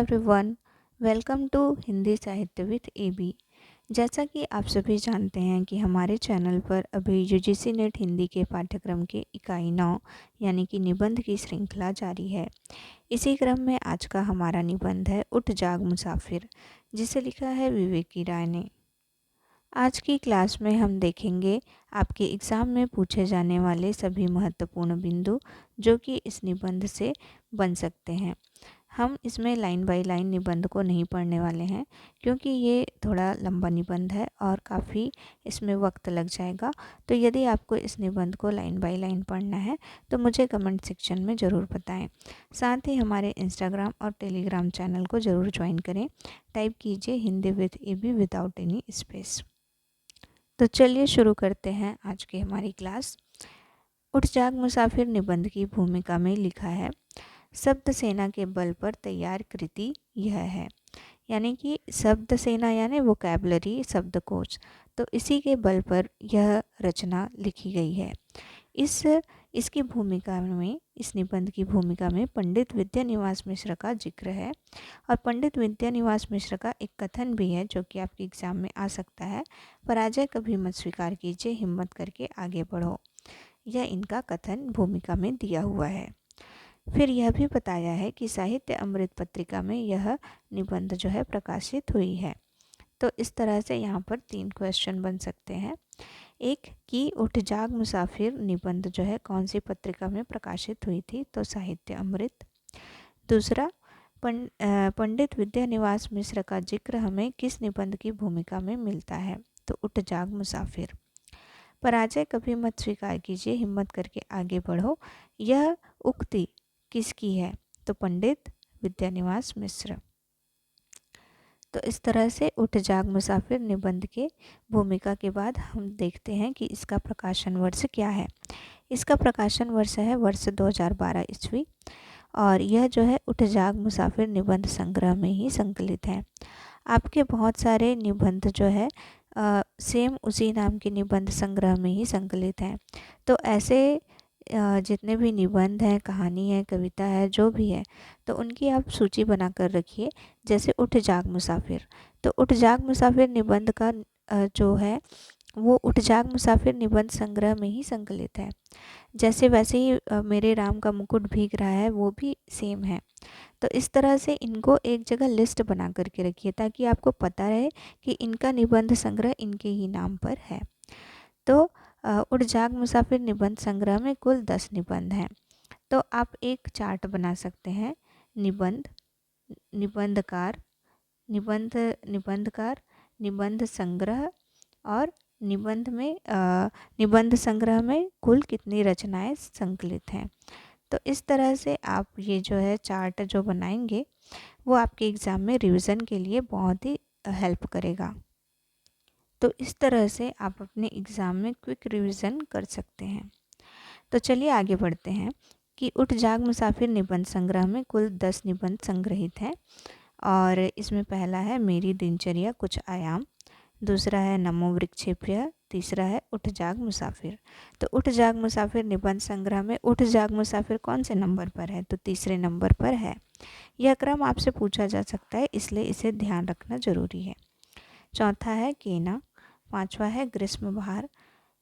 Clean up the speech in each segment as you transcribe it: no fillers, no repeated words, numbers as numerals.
Everyone, welcome to Hindi साहित्य with AB. जैसा कि आप सभी जानते हैं कि हमारे चैनल पर अभी यूजीसी नेट हिंदी के पाठ्यक्रम के इकाई 9 यानी कि निबंध की श्रृंखला जारी है। इसी क्रम में आज का हमारा निबंध है उठ जाग मुसाफिर, जिसे लिखा है विवेकी राय ने। आज की क्लास में हम देखेंगे आपके एग्ज़ाम में पूछे जाने वाले सभी महत्वपूर्ण बिंदु जो कि इस निबंध से बन सकते हैं। हम इसमें लाइन बाय लाइन निबंध को नहीं पढ़ने वाले हैं क्योंकि ये थोड़ा लंबा निबंध है और काफ़ी इसमें वक्त लग जाएगा। तो यदि आपको इस निबंध को लाइन बाय लाइन पढ़ना है तो मुझे कमेंट सेक्शन में ज़रूर बताएं। साथ ही हमारे इंस्टाग्राम और टेलीग्राम चैनल को ज़रूर ज्वाइन करें। टाइप कीजिए Hindi with AB without any space. तो चलिए शुरू करते हैं आज की हमारी क्लास। उठ जाग मुसाफिर निबंध की भूमिका में लिखा है, शब्द सेना के बल पर तैयार कृति यह है। यानी कि शब्द सेना यानी वोकैबलरी शब्दकोश, तो इसी के बल पर यह रचना लिखी गई है। इसकी भूमिका में, इस निबंध की भूमिका में पंडित विद्यानिवास मिश्र का जिक्र है। और पंडित विद्यानिवास मिश्र का एक कथन भी है जो कि आपके एग्जाम में आ सकता है, पराजय कभी मत स्वीकार कीजिए, हिम्मत करके आगे बढ़ो। यह इनका कथन भूमिका में दिया हुआ है। फिर यह भी बताया है कि साहित्य अमृत पत्रिका में यह निबंध जो है प्रकाशित हुई है। तो इस तरह से यहाँ पर 3 क्वेश्चन बन सकते हैं। एक कि उठ जाग मुसाफिर निबंध जो है कौन सी पत्रिका में प्रकाशित हुई थी, तो साहित्य अमृत। दूसरा, पंडित विद्यानिवास मिश्र का जिक्र हमें किस निबंध की भूमिका में मिलता है, तो उठ जाग मुसाफिर। पराजय कभी मत स्वीकार कीजिए, हिम्मत करके आगे बढ़ो, यह उक्ति किसकी है, तो पंडित विद्यानिवास मिश्र। तो इस तरह से उठ जाग मुसाफिर निबंध के भूमिका के बाद हम देखते हैं कि इसका प्रकाशन वर्ष क्या है। इसका प्रकाशन वर्ष है वर्ष 2012 ईस्वी, और यह जो है उठ जाग मुसाफिर निबंध संग्रह में ही संकलित है। आपके बहुत सारे निबंध जो है सेम उसी नाम के निबंध संग्रह में ही संकलित हैं। तो ऐसे जितने भी निबंध हैं, कहानी है, कविता है, जो भी है, तो उनकी आप सूची बना कर रखिए। जैसे उठ जाग मुसाफिर, तो उठ जाग मुसाफिर निबंध का जो है वो उठ जाग मुसाफिर निबंध संग्रह में ही संकलित है। जैसे वैसे ही मेरे राम का मुकुट भीग रहा है, वो भी सेम है। तो इस तरह से इनको एक जगह लिस्ट बना करके रखिए ताकि आपको पता रहे कि इनका निबंध संग्रह इनके ही नाम पर है। तो उठ जाग मुसाफिर निबंध संग्रह में कुल 10 निबंध हैं। तो आप एक चार्ट बना सकते हैं, निबंध, निबंधकार, निबंधकार, निबंध संग्रह, और निबंध संग्रह में कुल कितनी रचनाएं संकलित हैं। तो इस तरह से आप ये जो है चार्ट जो बनाएंगे वो आपके एग्ज़ाम में रिवीजन के लिए बहुत ही हेल्प करेगा। तो इस तरह से आप अपने एग्ज़ाम में क्विक रिवीजन कर सकते हैं। तो चलिए आगे बढ़ते हैं कि उठ जाग मुसाफिर निबंध संग्रह में कुल 10 निबंध संग्रहित हैं। और इसमें पहला है मेरी दिनचर्या कुछ आयाम, दूसरा है नमो वृक्षेभ्यः, तीसरा है उठ जाग मुसाफिर। तो उठ जाग मुसाफिर निबंध संग्रह में उठ जाग मुसाफिर कौन से नंबर पर है, तो तीसरे नंबर पर है। यह क्रम आपसे पूछा जा सकता है, इसलिए इसे ध्यान रखना जरूरी है। चौथा है केना, पांचवा है ग्रीष्म बहार,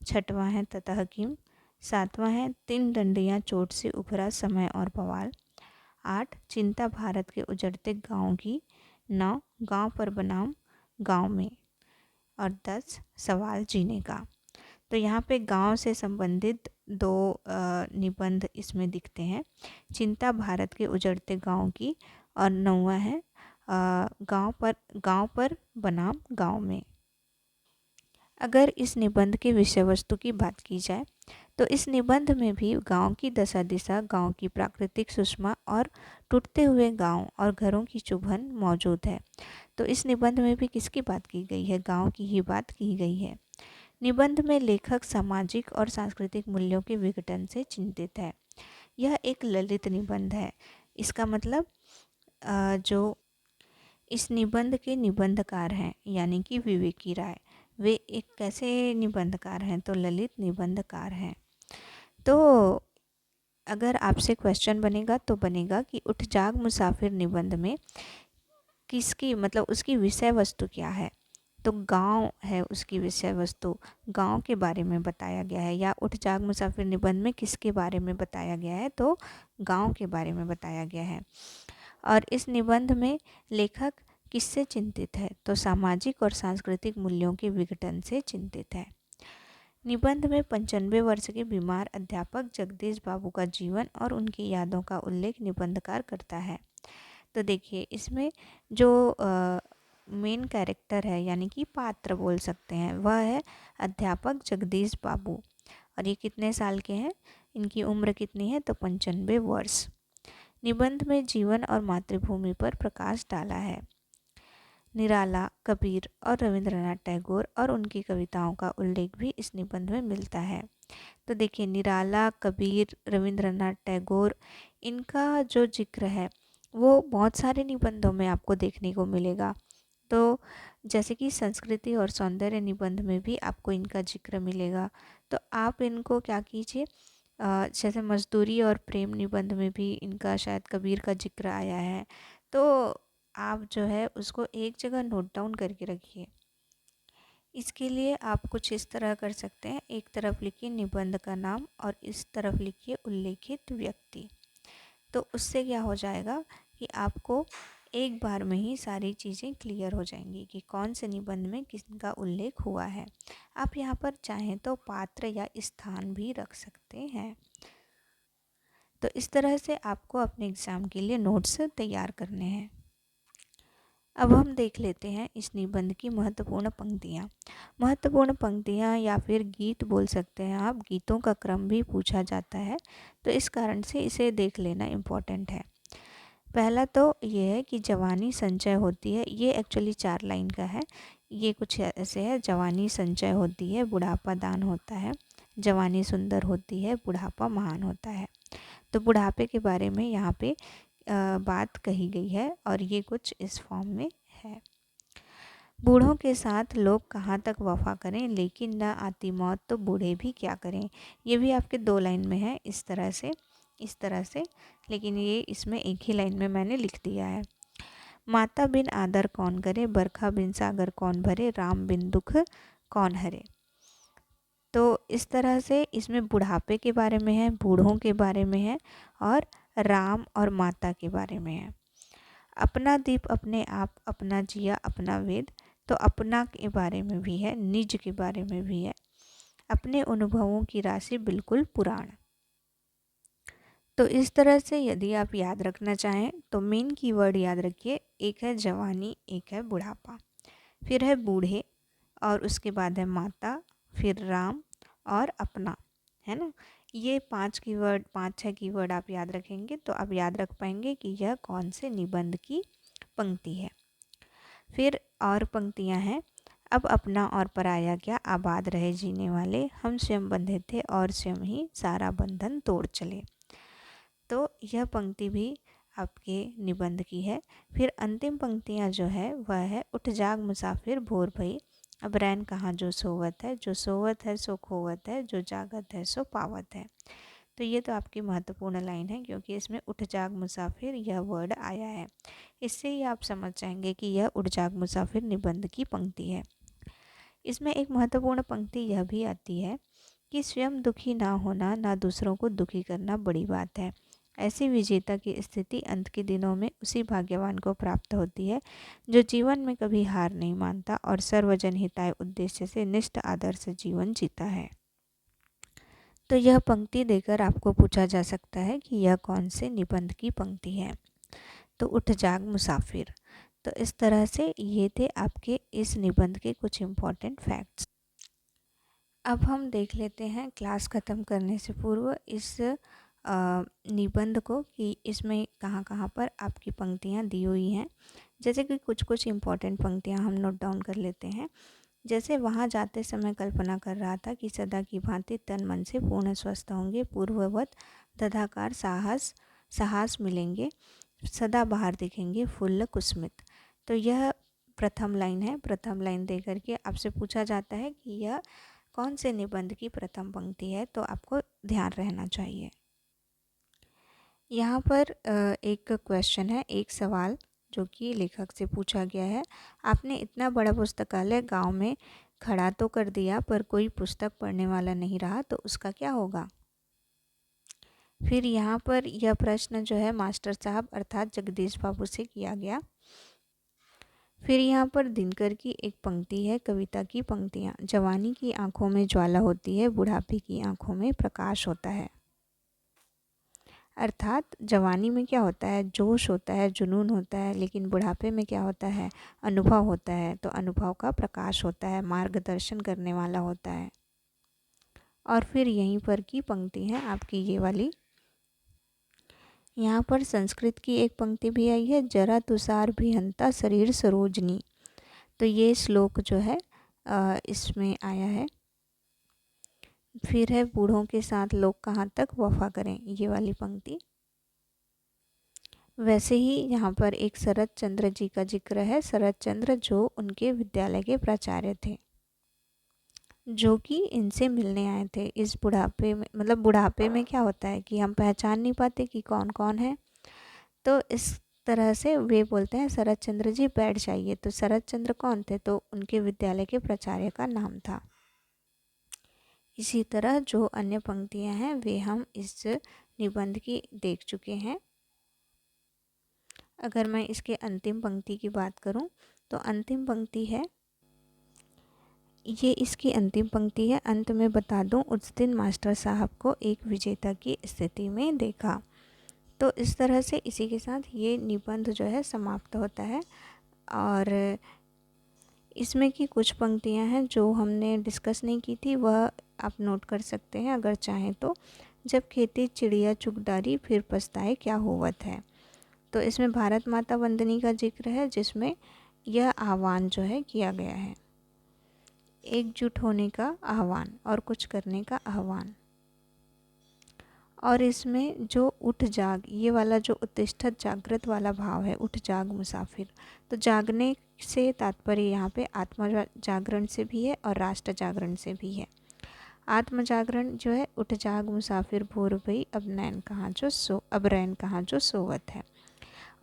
छठवां है ततः किम, सातवां है 3 डंडियाँ चोट से उभरा समय और बवाल, 8 चिंता भारत के उजड़ते गाँव की, 9 गाँव पर बनाम गाँव में, और 10 सवाल जीने का। तो यहाँ पे गांव से संबंधित 2 निबंध इसमें दिखते हैं, चिंता भारत के उजड़ते गांव की, और 9वां है गांव पर बनाम गांव में। अगर इस निबंध के विषय वस्तु की बात की जाए तो इस निबंध में भी गांव की दशा दिशा, गांव की प्राकृतिक सुषमा और टूटते हुए गांव और घरों की चुभन मौजूद है। तो इस निबंध में भी किसकी बात की गई है, गांव की ही बात की गई है। निबंध में लेखक सामाजिक और सांस्कृतिक मूल्यों के विघटन से चिंतित है। यह एक ललित निबंध है। इसका मतलब जो इस निबंध के निबंधकार हैं यानी कि विवेकी राय, वे एक कैसे निबंधकार हैं, तो ललित निबंधकार हैं। तो अगर आपसे क्वेश्चन बनेगा तो बनेगा कि उठ जाग मुसाफिर निबंध में किसकी मतलब उसकी विषय वस्तु क्या है, तो गांव है उसकी विषय वस्तु, गांव के बारे में बताया गया है। या उठ जाग मुसाफिर निबंध में किसके बारे में बताया गया है, तो गांव के बारे में बताया गया है। और इस निबंध में लेखक किससे चिंतित है, तो सामाजिक और सांस्कृतिक मूल्यों के विघटन से चिंतित है। निबंध में 95 वर्ष के बीमार अध्यापक जगदीश बाबू का जीवन और उनकी यादों का उल्लेख निबंधकार करता है। तो देखिए इसमें जो मेन कैरेक्टर है यानी कि पात्र बोल सकते हैं, वह है अध्यापक जगदीश बाबू। और ये कितने साल के हैं, इनकी उम्र कितनी है, तो 95 वर्ष। निबंध में जीवन और मातृभूमि पर प्रकाश डाला है। निराला, कबीर और रविंद्रनाथ टैगोर और उनकी कविताओं का उल्लेख भी इस निबंध में मिलता है। तो देखिए निराला, कबीर, रविंद्रनाथ टैगोर, इनका जो जिक्र है वो बहुत सारे निबंधों में आपको देखने को मिलेगा। तो जैसे कि संस्कृति और सौंदर्य निबंध में भी आपको इनका जिक्र मिलेगा। तो आप इनको क्या कीजिए, जैसे मजदूरी और प्रेम निबंध में भी इनका शायद कबीर का जिक्र आया है, तो आप जो है उसको एक जगह नोट डाउन करके रखिए। इसके लिए आप कुछ इस तरह कर सकते हैं, एक तरफ लिखिए निबंध का नाम और इस तरफ लिखिए उल्लेखित व्यक्ति। तो उससे क्या हो जाएगा कि आपको एक बार में ही सारी चीज़ें क्लियर हो जाएंगी कि कौन से निबंध में किसका उल्लेख हुआ है। आप यहाँ पर चाहें तो पात्र या स्थान भी रख सकते हैं। तो इस तरह से आपको अपने एग्ज़ाम के लिए नोट्स तैयार करने हैं। अब हम देख लेते हैं इस निबंध की महत्वपूर्ण पंक्तियाँ। महत्वपूर्ण पंक्तियाँ या फिर गीत बोल सकते हैं आप, गीतों का क्रम भी पूछा जाता है, तो इस कारण से इसे देख लेना इम्पोर्टेंट है। पहला तो ये है कि जवानी संचय होती है, ये एक्चुअली 4 लाइन का है। ये कुछ ऐसे है, जवानी संचय होती है, बुढ़ापा दान होता है, जवानी सुंदर होती है, बुढ़ापा महान होता है। तो बुढ़ापे के बारे में यहाँ पे बात कही गई है और ये कुछ इस फॉर्म में है। बूढ़ों के साथ लोग कहाँ तक वफा करें, लेकिन न आती मौत तो बूढ़े भी क्या करें। ये भी आपके 2 लाइन में है, इस तरह से, लेकिन ये इसमें एक ही लाइन में मैंने लिख दिया है। माता बिन आदर कौन करे, बरखा बिन सागर कौन भरे, राम बिन दुख कौन हरे। तो इस तरह से इसमें बुढ़ापे के बारे में है, बूढ़ों के बारे में है और राम और माता के बारे में है। अपना दीप अपने आप, अपना जिया अपना वेद, तो अपना के बारे में भी है, निज के बारे में भी है, अपने अनुभवों की राशि बिल्कुल पुराण। तो इस तरह से यदि आप याद रखना चाहें तो मेन कीवर्ड याद रखिए, एक है जवानी, एक है बुढ़ापा, फिर है बूढ़े और उसके बाद है माता, फिर राम और अपना, है ना। ये 5-6 कीवर्ड आप याद रखेंगे तो आप याद रख पाएंगे कि यह कौन से निबंध की पंक्ति है। फिर और पंक्तियां हैं, अब अपना और पराया क्या, आबाद रहे जीने वाले, हम स्वयं बंधे थे और स्वयं ही सारा बंधन तोड़ चले। तो यह पंक्ति भी आपके निबंध की है। फिर अंतिम पंक्तियाँ जो है वह है, उठ जाग मुसाफिर भोर भई, अब रैन कहाँ जो सोवत है, जो सोवत है सो खोवत है, जो जागत है सो पावत है। तो ये तो आपकी महत्वपूर्ण लाइन है क्योंकि इसमें उठ जाग मुसाफिर यह वर्ड आया है। इससे ही आप समझ जाएंगे कि यह उठ जाग मुसाफिर निबंध की पंक्ति है। इसमें एक महत्वपूर्ण पंक्ति यह भी आती है कि स्वयं दुखी ना होना, ना दूसरों को दुखी करना बड़ी बात है। ऐसी विजेता की स्थिति अंत के दिनों में उसी भाग्यवान को प्राप्त होती है जो जीवन में कभी हार नहीं मानता और सर्वजन हिताय उद्देश्य से निष्ठ आदर्श जीवन जीता है। तो यह पंक्ति देकर आपको पूछा जा सकता है कि यह कौन से निबंध की पंक्ति है, तो उठ जाग मुसाफिर। तो इस तरह से ये थे आपके इस निबंध के कुछ इम्पॉर्टेंट फैक्ट्स। अब हम देख लेते हैं क्लास ख़त्म करने से पूर्व इस निबंध को कि इसमें कहाँ कहाँ पर आपकी पंक्तियाँ दी हुई हैं। जैसे कि कुछ कुछ इम्पॉर्टेंट पंक्तियाँ हम नोट डाउन कर लेते हैं। जैसे वहाँ जाते समय कल्पना कर रहा था कि सदा की भांति तन मन से पूर्ण स्वस्थ होंगे, पूर्ववत तथाकार साहस मिलेंगे, सदा बाहर दिखेंगे फुल्ल कुस्मित। तो यह प्रथम लाइन है। प्रथम लाइन दे करके आपसे पूछा जाता है कि यह कौन से निबंध की प्रथम पंक्ति है, तो आपको ध्यान रहना चाहिए। यहाँ पर एक क्वेश्चन है, एक सवाल जो कि लेखक से पूछा गया है। आपने इतना बड़ा पुस्तकालय गांव में खड़ा तो कर दिया, पर कोई पुस्तक पढ़ने वाला नहीं रहा, तो उसका क्या होगा। फिर यहाँ पर यह प्रश्न जो है मास्टर साहब अर्थात जगदीश बाबू से किया गया। फिर यहाँ पर दिनकर की एक पंक्ति है, कविता की पंक्तियाँ। जवानी की आंखों में ज्वाला होती है, बुढ़ापे की आंखों में प्रकाश होता है। अर्थात जवानी में क्या होता है, जोश होता है, जुनून होता है, लेकिन बुढ़ापे में क्या होता है, अनुभव होता है। तो अनुभव का प्रकाश होता है, मार्गदर्शन करने वाला होता है। और फिर यहीं पर की पंक्ति है आपकी ये वाली। यहाँ पर संस्कृत की एक पंक्ति भी आई है, जरा तुषार भिहंता शरीर सरोजनी। तो ये श्लोक जो है इसमें आया है। फिर है बूढ़ों के साथ लोग कहाँ तक वफा करें, ये वाली पंक्ति। वैसे ही यहाँ पर एक शरद चंद्र जी का जिक्र है। शरद चंद्र जो उनके विद्यालय के प्राचार्य थे, जो कि इनसे मिलने आए थे इस बुढ़ापे में। मतलब बुढ़ापे में क्या होता है कि हम पहचान नहीं पाते कि कौन कौन है, तो इस तरह से वे बोलते हैं शरद चंद्र जी बैठ जाइए। तो शरद चंद्र कौन थे, तो उनके विद्यालय के प्राचार्य का नाम था। इसी तरह जो अन्य पंक्तियां हैं वे हम इस निबंध की देख चुके हैं। अगर मैं इसके अंतिम पंक्ति की बात करूं, तो अंतिम पंक्ति है, ये इसकी अंतिम पंक्ति है। अंत में बता दूं, उस दिन मास्टर साहब को एक विजेता की स्थिति में देखा। तो इस तरह से इसी के साथ ये निबंध जो है समाप्त होता है। और इसमें की कुछ पंक्तियां हैं जो हमने डिस्कस नहीं की थी, वह आप नोट कर सकते हैं अगर चाहें तो। जब खेती चिड़िया चुगदारी फिर पछताए क्या होवत है। तो इसमें भारत माता वंदनी का जिक्र है, जिसमें यह आह्वान जो है किया गया है, एकजुट होने का आह्वान और कुछ करने का आह्वान। और इसमें जो उठ जाग, ये वाला जो उत्तिष्ठत जागृत वाला भाव है, उठ जाग मुसाफिर। तो जागने से तात्पर्य यहाँ पे आत्म जागरण से भी है और राष्ट्र जागरण से भी है। आत्म जागरण जो है, उठ जाग मुसाफिर भोर भई, अब रैन कहाँ जो सोवत है।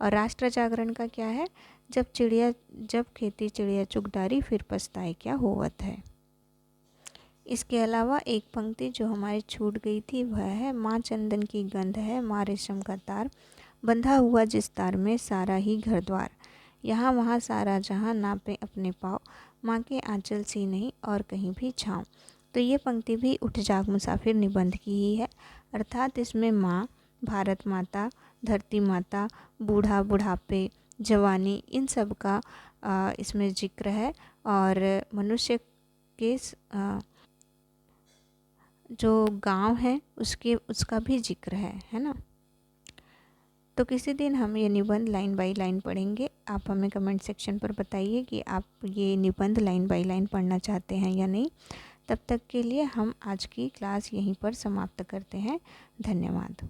और राष्ट्र जागरण का क्या है, जब खेती चिड़िया चुगदारी फिर पछताए क्या होवत है। इसके अलावा एक पंक्ति जो हमारी छूट गई थी वह है, माँ चंदन की गंध है, माँ रेशम का तार, बंधा हुआ जिस तार में सारा ही घर द्वार, यहाँ वहाँ सारा जहाँ नापे अपने पाँव, माँ के आंचल सी नहीं और कहीं भी छाँव। तो ये पंक्ति भी उठ जाग मुसाफिर निबंध की ही है। अर्थात इसमें माँ, भारत माता, धरती माता, बूढ़ा, बुढ़ापे, जवानी, इन सब का इसमें जिक्र है। और मनुष्य के जो गांव है उसका भी जिक्र है ना। तो किसी दिन हम ये निबंध लाइन बाय लाइन पढ़ेंगे। आप हमें कमेंट सेक्शन पर बताइए कि आप ये निबंध लाइन बाय लाइन पढ़ना चाहते हैं या नहीं। तब तक के लिए हम आज की क्लास यहीं पर समाप्त करते हैं। धन्यवाद।